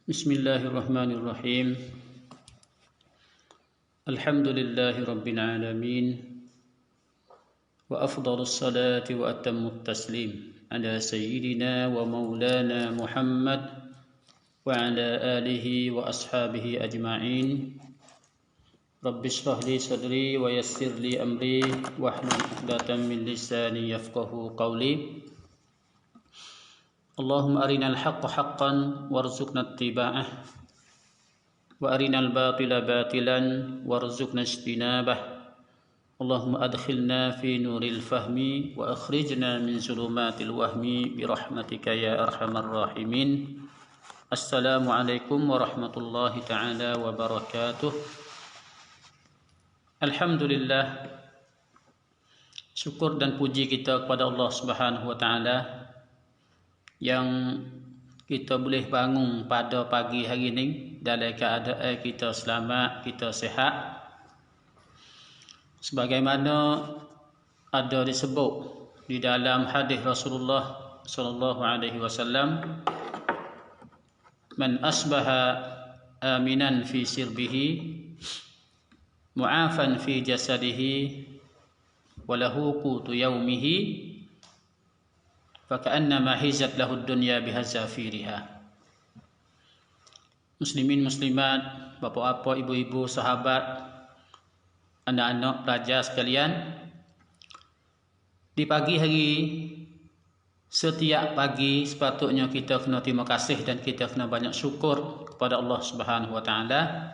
Bismillahirrahmanirrahim. Alhamdulillahi rabbil alamin. Wa afdalus salati wa atammut taslim ala sayyidina wa maulana Muhammad wa ala alihi wa ashabihi ajma'in. Rabbi shrah li sadri wa yassir li amri wahlul 'uqdatam min lisani yafqahu qawli. Allahumma arinal haqqa haqqan warzuqna ittiba'ah wa arinal batila batilan warzuqna ijtinabah. Allahumma adkhilna fi nuril fahmi wa akhrijna min zulumatil wahmi bi rahmatika ya arhamar rahimin. Assalamualaikum warahmatullahi taala wabarakatuh. Alhamdulillah, syukur dan puji kita kepada Allah Subhanahu wa taala yang kita boleh bangun pada pagi hari ini dalam keadaan kita selamat, kita sihat. Sebagaimana ada disebut di dalam hadis Rasulullah sallallahu alaihi wasallam, man asbaha aminan fi sirbihi mu'afan fi jasadihi wa lahu qutu yaumihi faka'annama hizat lahu dunya bihazafiriha. Muslimin muslimat, bapak-bapak, ibu-ibu, sahabat, anak-anak, pelajar sekalian, di pagi hari, setiap pagi sepatutnya kita kena terima kasih dan kita kena banyak syukur kepada Allah Subhanahu wa taala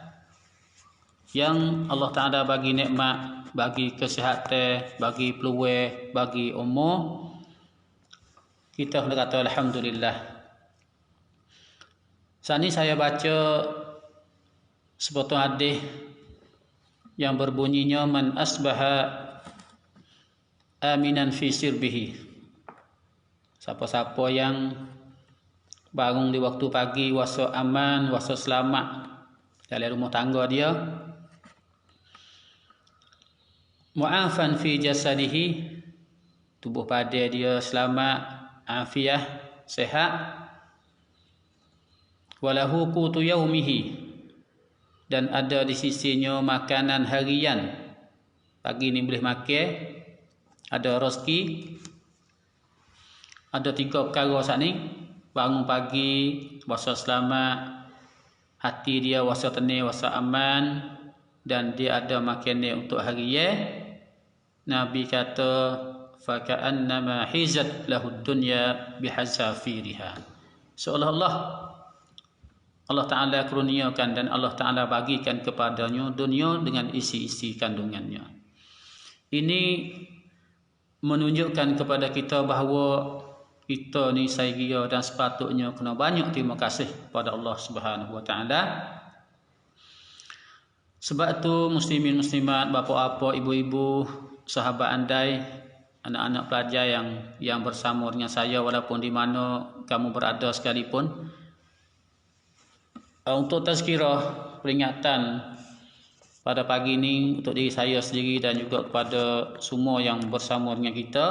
yang Allah taala bagi nikmat, bagi kesihatan, bagi peluang, bagi umur. Kita kena kata alhamdulillah. Saat ini saya baca sepotong hadis yang berbunyinya man asbaha aminan fi sirbihi. Siapa-siapa yang bangun di waktu pagi wasa aman, wasa selamat dalam rumah tangga dia, mu'afan fi jasadihi, tubuh badan dia selamat, afiah, sehat, walahu qutu yaumihi, dan ada di sisinya makanan harian. Pagi ni boleh makan, ada rezeki. Ada 3 perkara saat ni: bangun pagi wasa selamat, hati dia wasa tenang, wasa aman, dan dia ada makanan untuk harian. Nabi kata faka'annama hizat lahud dunya bihazafiriha. Seolah-olah Allah Ta'ala kurniakan dan Allah Ta'ala bagikan kepadanya dunia dengan isi-isi kandungannya. Ini menunjukkan kepada kita bahawa kita ni saya dan sepatutnya kena banyak terima kasih kepada Allah Subhanahu wa taala. Sebab tu muslimin muslimat, bapa-bapa, ibu-ibu, sahabat andai, anak-anak pelajar yang bersama dengan saya walaupun di mana kamu berada sekalipun, untuk tazkirah, peringatan pada pagi ini untuk diri saya sendiri dan juga kepada semua yang bersama dengan kita.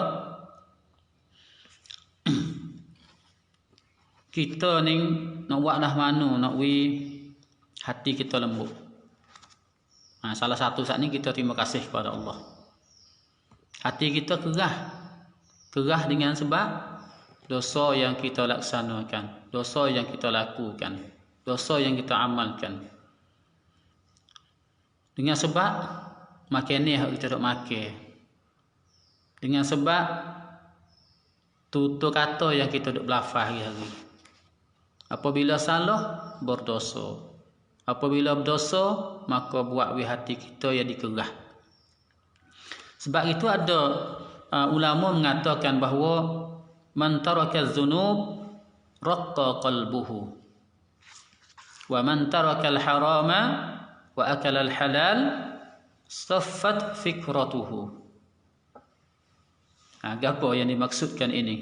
Kita ni nak buat dah mana, nak hati kita lembut. Salah satu saat ni kita terima kasih kepada Allah. Hati kita kerah dengan sebab dosa yang kita laksanakan, dosa yang kita lakukan, dosa yang kita amalkan. Dengan sebab makan ni kita duk makan, dengan sebab tutur kata yang kita duk berlafaz hari-hari. Apabila salah, berdosa. Apabila berdosa, maka buat hati kita yang dikerah. Sebab itu ada ulama mengatakan bahawa man taraka dzunub raqqa qalbuhu wa man taraka al-harama wa akala al-halal saffat fikratuhu. Apa yang dimaksudkan ini?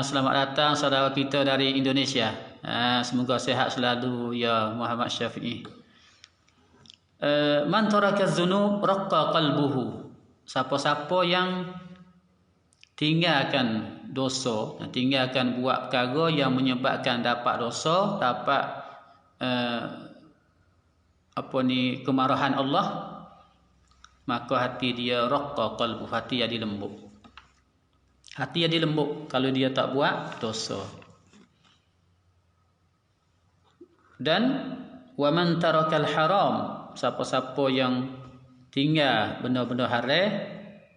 Selamat datang saudara kita dari Indonesia. Semoga sihat selalu ya Muhammad Syafi'i. Man taraka dzunub raqqa qalbuhu. Siapa-siapa yang tinggalkan dosa, tinggalkan buat perkara yang menyebabkan dapat dosa, dapat kemarahan Allah, maka hati dia raqqa qalbu, hati jadi lembut. Hati jadi lembut kalau dia tak buat dosa. Dan wa man tarakal haram, siapa-siapa yang tinggal benda-benda haram,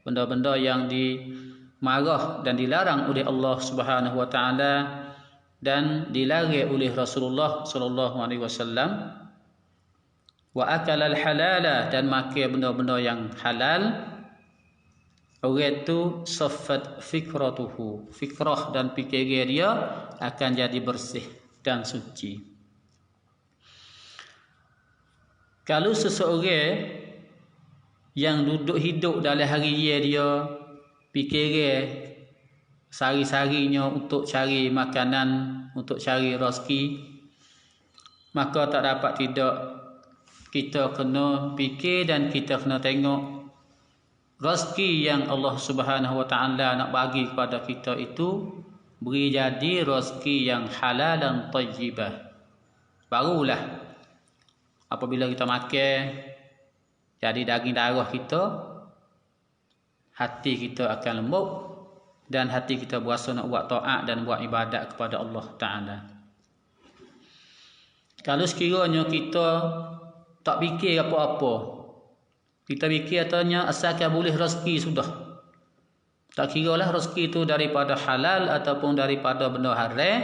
benda-benda yang dimarah dan dilarang oleh Allah Subhanahu wa taala dan dilarang oleh Rasulullah sallallahu alaihi wasallam, wa akala al halala, dan makan benda-benda yang halal, orang itu saffat fikratuhu, fikrah dan fikiran dia akan jadi bersih dan suci. Kalau seseorang yang duduk hidup dalam hari dia fikiran sehari-harinya untuk cari makanan, untuk cari rezeki, maka tak dapat tidak kita kena fikir dan kita kena tengok rezeki yang Allah Subhanahu wa taala nak bagi kepada kita itu beri jadi rezeki yang halal dan thayyibah. Barulah apabila kita makan jadi daging darah kita, hati kita akan lembut dan hati kita berasa nak buat taat dan buat ibadat kepada Allah Ta'ala. Kalau sekiranya kita tak fikir apa-apa, kita fikir katanya asalkan boleh rezeki sudah, tak kiralah rezeki itu daripada halal ataupun daripada benda haram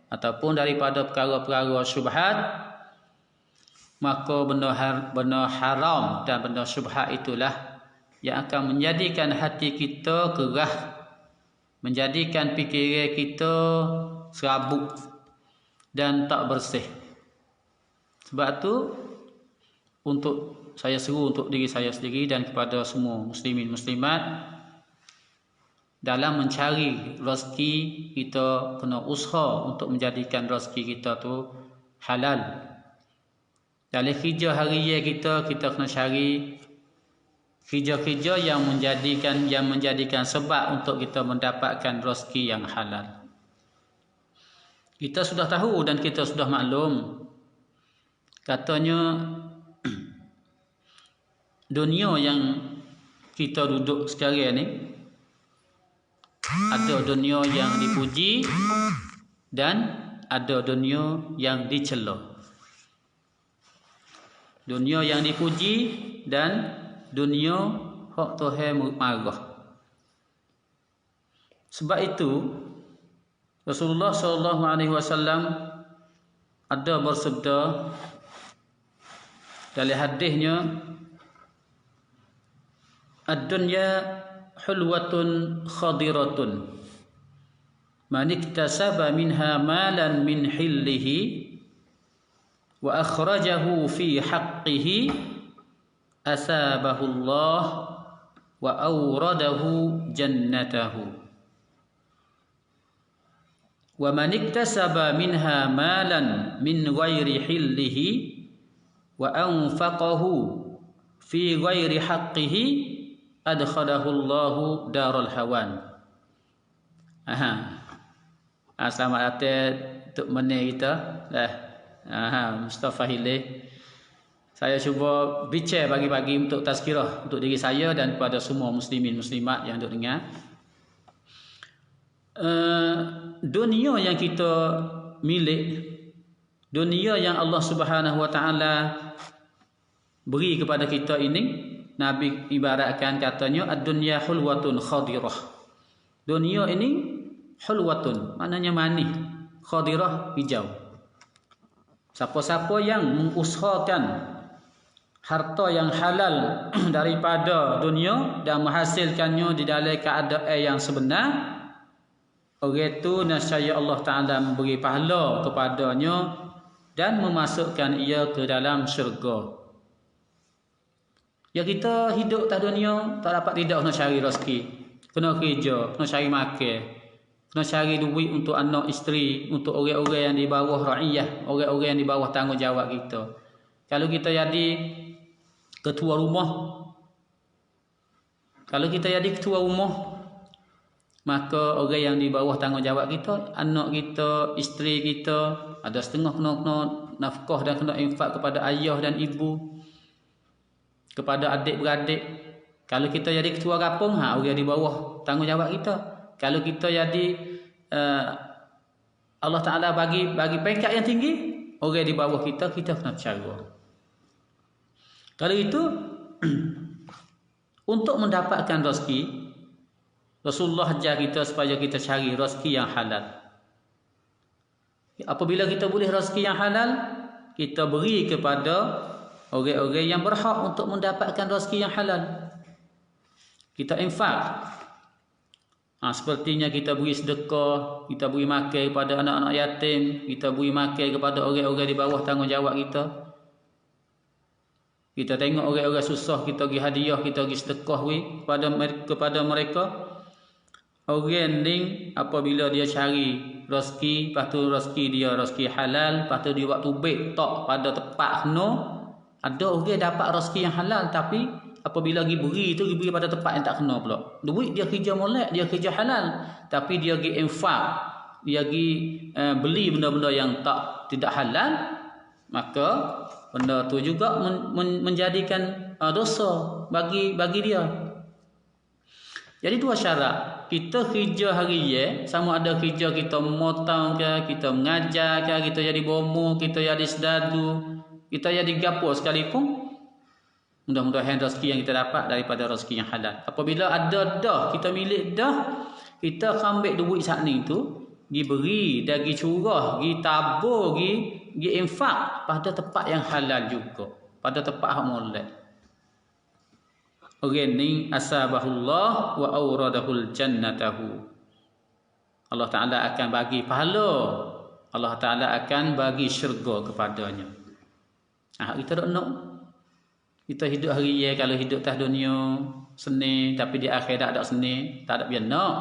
ataupun daripada perkara-perkara syubhat, maka benda haram dan benda syubhat itulah yang akan menjadikan hati kita gerah, menjadikan fikiran kita serabut dan tak bersih. Sebab tu saya seru untuk diri saya sendiri dan kepada semua muslimin muslimat, dalam mencari rezeki kita kena usaha untuk menjadikan rezeki kita tu halal. Dalam kerja harian kita kena cari kerja-kerja yang menjadikan sebab untuk kita mendapatkan rezeki yang halal. Kita sudah tahu dan kita sudah maklum, katanya dunia yang kita duduk sekarang ni ada dunia yang dipuji dan ada dunia yang dicela. Dunia yang dipuji dan dunia hak Tuhan marah. Sebab itu Rasulullah sallallahu alaihi wasallam ada bersabda dalam hadisnya, ad-dunya hulwatun khadiratun, man iktasaba minha malan min hillihi wa akhrajahu fi haqqihi asabahu Allah wa awradahu jannatahu, wa man iktasaba minha malan min ghairi hillihi wa anfaqahu fi ghairi haqqihi adkhalahu Allahu daral hawan. Selamat datang untuk menir kita. Mustafa Hilih. Saya cuba bincang bagi-bagi untuk tazkirah untuk diri saya dan kepada semua muslimin muslimat yang duk dengar. Dunia yang kita milik, dunia yang Allah Subhanahu wa taala beri kepada kita ini, Nabi ibaratkan katanya ad-dunya hulwatun khadirah. Dunia ini hulwatun, maknanya manis, khadirah, hijau. Siapa-siapa yang mengusahakan harta yang halal daripada dunia dan menghasilkannya di dalam keadaan yang sebenar, orang itu nescaya Allah Ta'ala memberi pahala kepadanya dan memasukkan ia ke dalam syurga. Ya, kita hidup atas dunia tak dapat tidak kena cari rezeki, kena kerja, kena cari makan, kena cari duit untuk anak isteri, untuk orang-orang yang di bawah ra'iyah, orang-orang yang di bawah tanggungjawab kita. Kalau kita jadi ketua rumah, maka orang yang di bawah tanggungjawab kita, anak kita, isteri kita, ada setengah kena nafkah dan kena infak kepada ayah dan ibu, kepada adik-beradik. Kalau kita jadi ketua kampung, orang di bawah tanggungjawab kita. Kalau kita jadi Allah Ta'ala bagi peringkat yang tinggi, orang di bawah kita kena cara. Kalau itu untuk mendapatkan rezeki, Rasulullah ajar kita supaya kita cari rezeki yang halal. Apabila kita boleh rezeki yang halal, kita beri kepada orang-orang yang berhak untuk mendapatkan rezeki yang halal. Kita infak. Sepertinya kita beri sedekah, kita beri makan kepada anak-anak yatim, kita beri makan kepada orang-orang di bawah tanggungjawab kita. Kita tengok orang-orang susah, kita bagi hadiah, kita bagi sedekah kepada mereka. Orang ni apabila dia cari rezeki, lepas tu rezeki dia rezeki halal, lepas tu dia waktu baik tak pada tepat kena, ada orang dapat rezeki yang halal tapi apabila diberi tu diberi pada tempat yang tak kena pula. Duit dia kerja molek, dia kerja halal, tapi dia pergi infak, dia pergi beli benda-benda yang tidak halal, maka benda tu juga menjadikan dosa bagi dia. Jadi dua syarat. Kita kerja harian, sama ada kerja kita memotong ke, kita mengajar ke, kita jadi bomo, kita jadi sedadu, kita jadi gapo sekalipun, mudah-mudahan rezeki yang kita dapat daripada rezeki yang halal. Apabila ada dah, kita milik dah, kita ambil duit saat ni tu, diberi, dagi curah, gi tabur, gi infak pada tempat yang halal juga, pada tempat hak molek. Orang ni asabahullah wa awradahul jannatahu. Allah Ta'ala akan bagi pahala, Allah Ta'ala akan bagi syurga kepadanya. Kita tak nak. Kita hidup harian, kalau hidup atas dunia seni, tapi di akhirat tak seni, tak ada biar nak.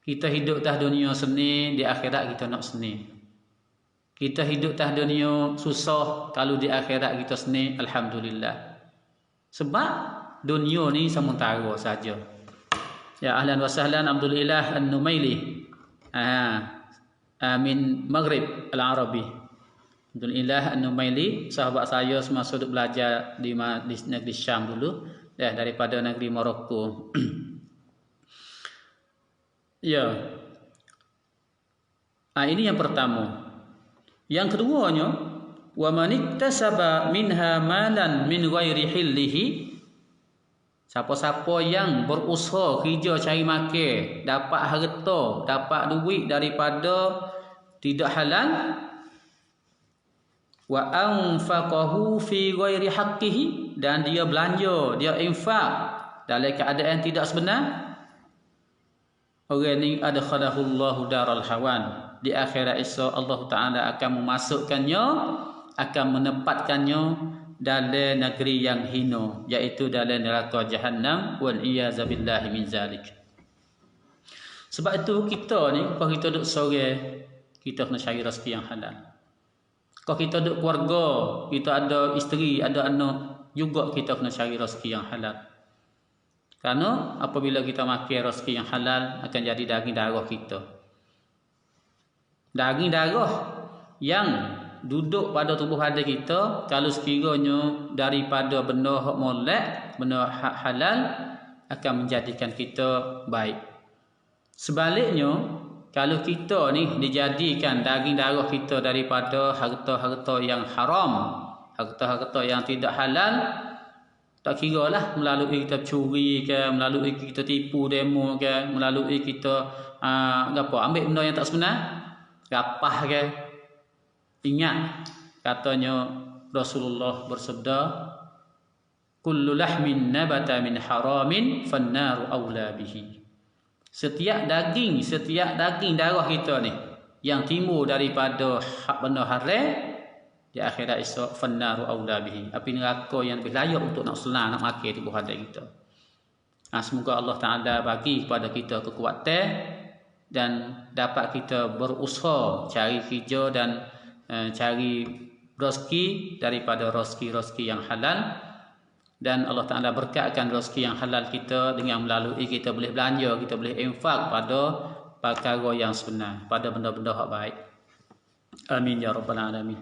Kita hidup atas dunia seni, di akhirat kita nak seni. Kita hidup atas dunia susah, kalau di akhirat kita seni, alhamdulillah. Sebab dunia ni sementara saja. Ya, ahlan wa sahlan Abdul Ilah An-Numaili min Maghrib Al-Arabi. Abdul Ilah An-Numaili, sahabat saya semasa duduk belajar di negeri Syam dulu, daripada negeri Morocco. Ya. Ini yang pertama. Yang keduanya, wa man iktasaba minha malan min ghairi hillihi, siapa-siapa yang berusaha kerja cari makan, dapat harta, dapat duit daripada tidak halal, wa anfaqahu fi ghairi haqqihi, dan dia belanja, dia infak dalam keadaan tidak sebenar, orang ni adkhalahu Allahu daral hawan. Di akhirat esok Allah Ta'ala akan memasukkannya, akan menempatkannya dalam negeri yang hina, iaitu dalam neraka Jahannam, wal iyaz billahi min zalik. Sebab itu kita ni, kalau kita duduk sore, kita kena cari rezeki yang halal. Kalau kita duduk keluarga, kita ada isteri, ada anak, juga kita kena cari rezeki yang halal. Karena apabila kita makan rezeki yang halal, akan jadi daging darah kita. Daging darah yang duduk pada tubuh badan kita, kalau sekiranya daripada benda hak molek, benda hak halal, akan menjadikan kita baik. Sebaliknya, kalau kita ni dijadikan daging darah kita daripada harta-harta yang haram, harta-harta yang tidak halal, tak kira lah melalui kita curi ke, melalui kita tipu demo ke, melalui kita ambil benda yang tak sebenar, rapah ke. Ingat katanya Rasulullah bersabda, kullu lahmin nabata min haramin fannaru awla bihi. Setiap daging darah kita ni yang timbul daripada benda haram, di akhirat esok fannaru awla bihi, api neraka yang lebih layak untuk nak selang, nak makan tubuh badan kita. Semoga Allah Ta'ala bagi kepada kita kekuatan dan dapat kita berusaha cari kerja dan cari rezeki daripada rezeki-rezeki yang halal, dan Allah Ta'ala berkatkan rezeki yang halal kita dengan melalui kita boleh belanja, kita boleh infak pada perkara yang sunnah, pada benda-benda hak baik. Amin ya rabbal alamin.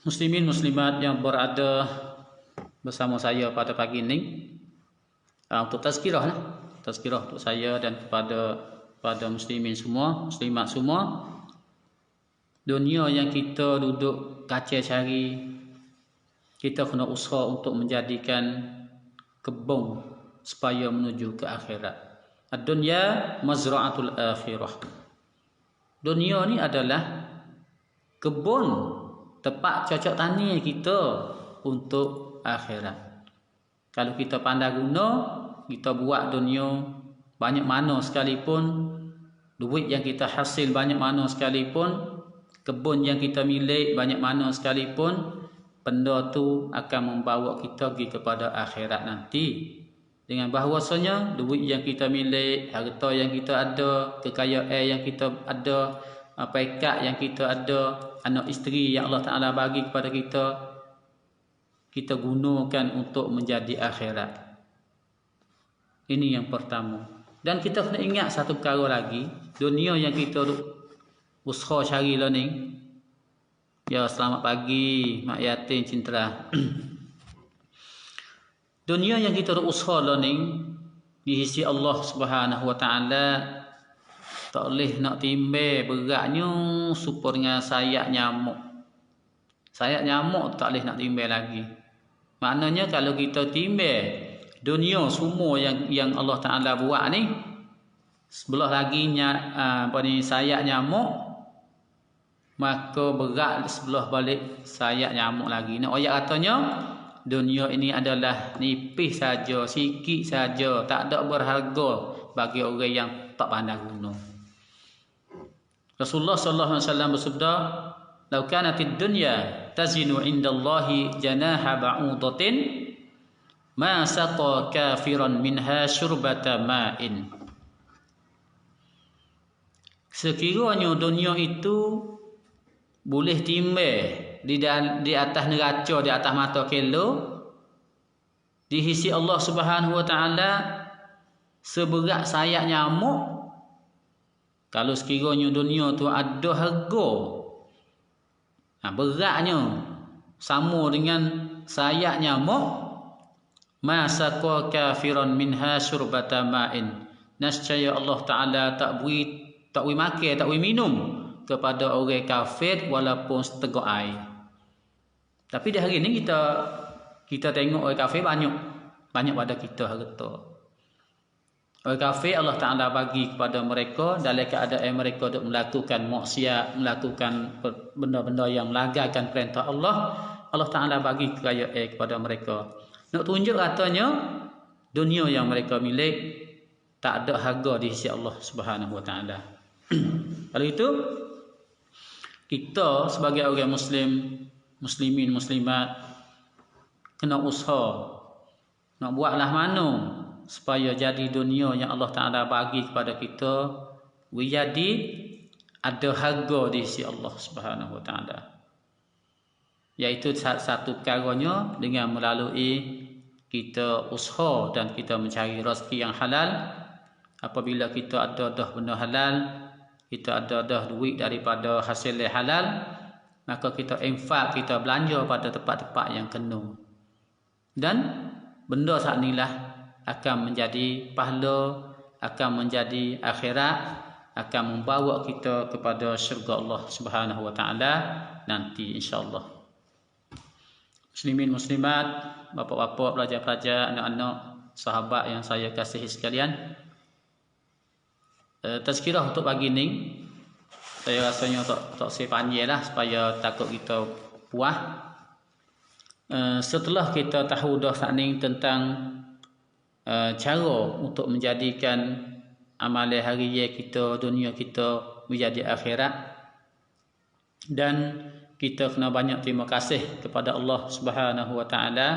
Muslimin muslimat yang berada bersama saya pada pagi ini, untuk tazkirah lah, tazkirah untuk saya dan pada muslimin semua, muslimat semua. Dunia yang kita duduk kacau cari, kita kena usaha untuk menjadikan kebun supaya menuju ke akhirat. Ad-dunya mazra'atul akhirah. Dunia ni adalah kebun, tempat cocok tani kita untuk akhirat. Kalau kita pandai guna, kita buat dunia banyak mana sekalipun, duit yang kita hasil banyak mana sekalipun, kebun yang kita milik banyak mana sekalipun, benda tu akan membawa kita pergi kepada akhirat nanti. Dengan bahawasanya duit yang kita milik, harta yang kita ada, kekayaan yang kita ada, pekat yang kita ada, anak isteri yang Allah Ta'ala bagi kepada kita, kita gunakan untuk menjadi akhirat. Ini yang pertama. Dan kita kena ingat satu perkara lagi, dunia yang kita usaha cari lah ni. Ya, selamat pagi Mak Yatin Cintera. Dunia yang kita usaha lah ni di sisi Allah Subhanahu Wa Taala tak boleh nak timbang beratnya super dengan sayap nyamuk. Sayap nyamuk tak boleh nak timbang lagi. Maknanya kalau kita timbang dunia semua yang Allah Taala buat ni, sebelah lagi sayap nyamuk, maka berat sebelah balik sayap nyamuk lagi. Nak ayat katanya dunia ini adalah nipis saja, sikit saja, tak ada berharga bagi orang yang tak pandai guna. Rasulullah sallallahu alaihi wasallam bersabda, "Lau kanatid dunya tazinu indallahi janaha ba'udatin, ma saqa kafiran minha syurbata ma'in." Sekiranya dunia itu boleh timbang di atas neraca, di atas mata kilo, di sisi Allah Subhanahu Wa Taala seberat sayap nyamuk. Kalau sekiranya dunia tu ada harga, beratnya sama dengan sayap nyamuk, masaqa kafiran minha syurbata ma'in, nescaya Allah Taala tak beri makan, tak beri minum kepada orang kafir walaupun seteguk air. Tapi di hari ini kita tengok orang kafir banyak pada kita harta. Orang kafir Allah Ta'ala bagi kepada mereka dalam keadaan mereka melakukan maksiat, melakukan benda-benda yang melanggarkan perintah Allah. Allah Ta'ala bagi kekayaan kepada mereka. Nak tunjuk katanya dunia yang mereka milik tak ada harga di sisi Allah Subhanahu Wa Ta'ala. Kalau itu, kita sebagai orang muslimin, muslimat, kena usaha nak buatlah mana supaya jadi dunia yang Allah Ta'ala bagi kepada kita jadi ada harga di sisi Allah Subhanahu Wa Ta'ala. Iaitu satu perkaranya dengan melalui kita usaha dan kita mencari rezeki yang halal. Apabila kita ada dah benda halal, kita ada dah duit daripada hasil halal, maka kita infak, kita belanja pada tempat-tempat yang kena. Dan benda saat inilah akan menjadi pahala, akan menjadi akhirat, akan membawa kita kepada syurga Allah Subhanahu Wa Taala nanti insya-Allah. Muslimin muslimat, bapa-bapa, pelajar-pelajar, anak-anak, sahabat yang saya kasihi sekalian, tazkirah untuk pagi ni saya rasanya tak sepanjang lah supaya takut kita puas. Setelah kita tahu dah saat ni tentang cara untuk menjadikan amalan harian kita, dunia kita menjadi akhirat, dan kita kena banyak terima kasih kepada Allah Subhanahu Wa Taala.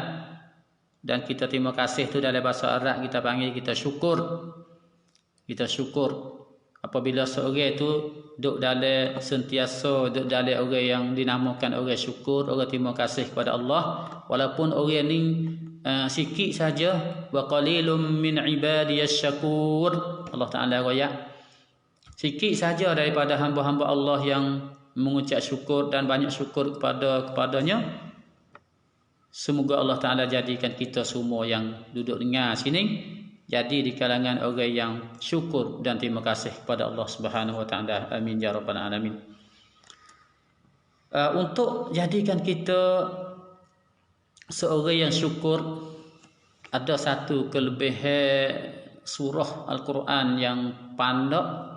Dan kita terima kasih tu dalam bahasa Arab kita panggil kita syukur. Kita syukur apabila seorang itu duduk dalam sentiasa duduk dalam orang yang dinamakan orang syukur, orang terima kasih kepada Allah, walaupun orang ni sikit saja, wa qalilum min ibadiyas syakur. Allah Taala royak sikit saja daripada hamba-hamba Allah yang mengucap syukur dan banyak syukur kepadanya. Semoga Allah Taala jadikan kita semua yang duduk dengar sini jadi di kalangan orang yang syukur dan terima kasih kepada Allah Subhanahu Wa Taala. Amin ya rabbal alamin. Untuk jadikan kita seorang yang syukur, ada satu kelebihan surah Al-Quran yang pandak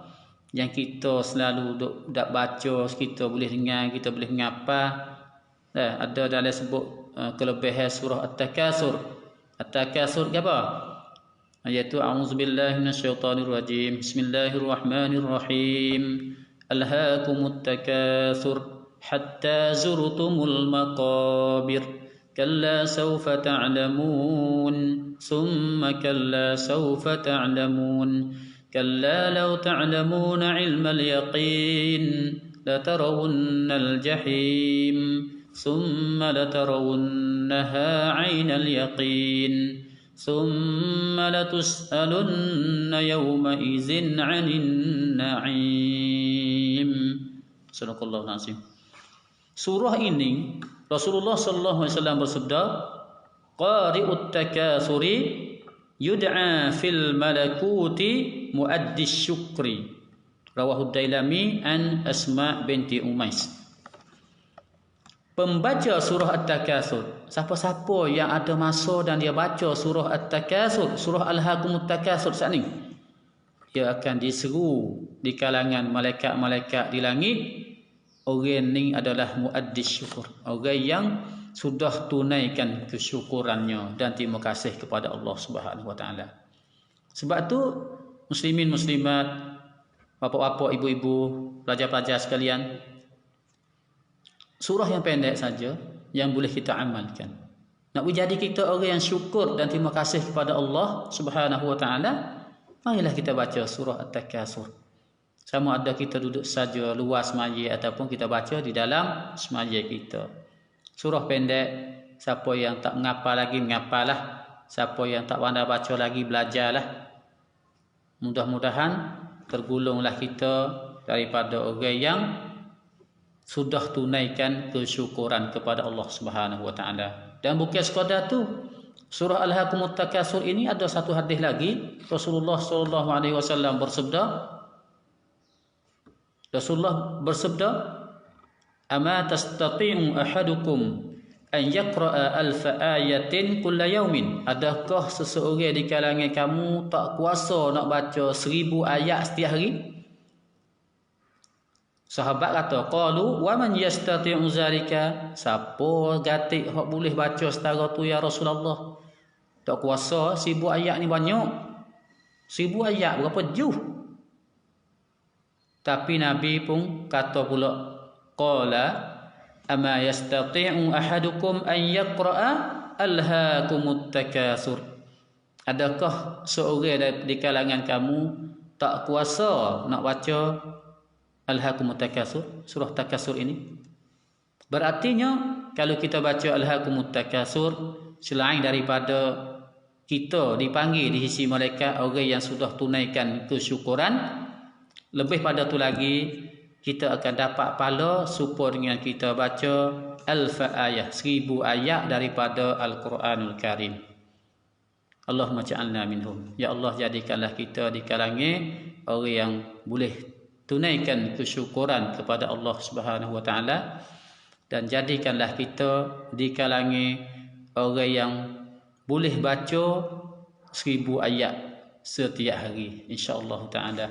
yang kita selalu dak baca, kita boleh dengar, kita boleh ngapa. Ada dalam sebut kelebihan surah At-Takasur. At-Takasur apa? Iaitu a'udzubillahi minasyaitonirrajim. Bismillahirrahmanirrahim. Alhaakumut takatsur hatta zurtumul maqabir. Kalla sawfa ta'lamun. Summa kalla sawfa ta'lamun. Kalla law ta'lamuna 'ilmal yaqin latarawunnal jahim. Summa latarawunnaha 'ainal yaqin. ثم لتسألن يومئذ عن النعيم. Sadaqallahul azim. Surah ini Rasulullah sallallahu alaihi wasallam bersabda, qari'ut takasuri yud'a fil malakuti muaddis syukri. Rawahu Dailami an Asma binti Umais. Pembaca surah At-Takasur, siapa-siapa yang ada masa dan dia baca surah At-Takasur, surah Alhaakumut Takasur saat ni, dia akan diseru di kalangan malaikat-malaikat di langit. Orang ni adalah muaddis syukur, orang yang sudah tunaikan kesyukurannya dan terima kasih kepada Allah Subhanahu Wa Taala. Sebab tu muslimin muslimat, bapa-bapa, ibu-ibu, pelajar-pelajar sekalian, surah yang pendek saja yang boleh kita amalkan. Nak menjadi kita orang yang syukur dan terima kasih kepada Allah Subhanahu Wa Taala, marilah kita baca surah At-Takasur. Sama ada kita duduk saja luar semaya ataupun kita baca di dalam semaya kita. Surah pendek, siapa yang tak mengapa lagi mengapalah, siapa yang tak pandai baca lagi belajarlah. Mudah-mudahan tergolonglah kita daripada orang yang sudah tunaikan kesyukuran kepada Allah Subhanahu Wa Taala. Dan bukan sekadar tu, surah Alhaakumut Takasur ini ada satu hadis lagi. Rasulullah sallallahu alaihi wasallam bersabda, "Ama tastati'u ahadukum an yaqra'a alfa ayatin kulla yaumin?" Adakah seseorang di kalangan kamu tak kuasa nak baca 1000 ayat setiap hari? Sahabat kata, qalu wa man yastati'u zalika? Siapa gatik hak boleh baca setara tu ya Rasulullah? Tak kuasa 1000 ayat ni banyak. 1000 ayat berapa juz? Tapi Nabi pun kata pula, qala ama yastati'u ahadukum an yaqra'a alhaakumut takasur? Adakah seorang di kalangan kamu tak kuasa nak baca Alhaakumut Takasur, surah Takasur ini? Berartinya kalau kita baca Alhaakumut Takasur, selain daripada kita dipanggil di sisi malaikat orang yang sudah tunaikan kesyukuran, lebih pada tu lagi kita akan dapat pahala supaya dengan kita baca alfa ayat, 1000 ayat daripada Al-Quranul Karim. Allahumma ja'alna minhum. Ya Allah, jadikanlah kita di kalangan orang yang boleh tunaikan kesyukuran kepada Allah Subhanahu Wa Taala, dan jadikanlah kita di kalangan orang yang boleh baca 1000 ayat setiap hari, insya-Allah taala.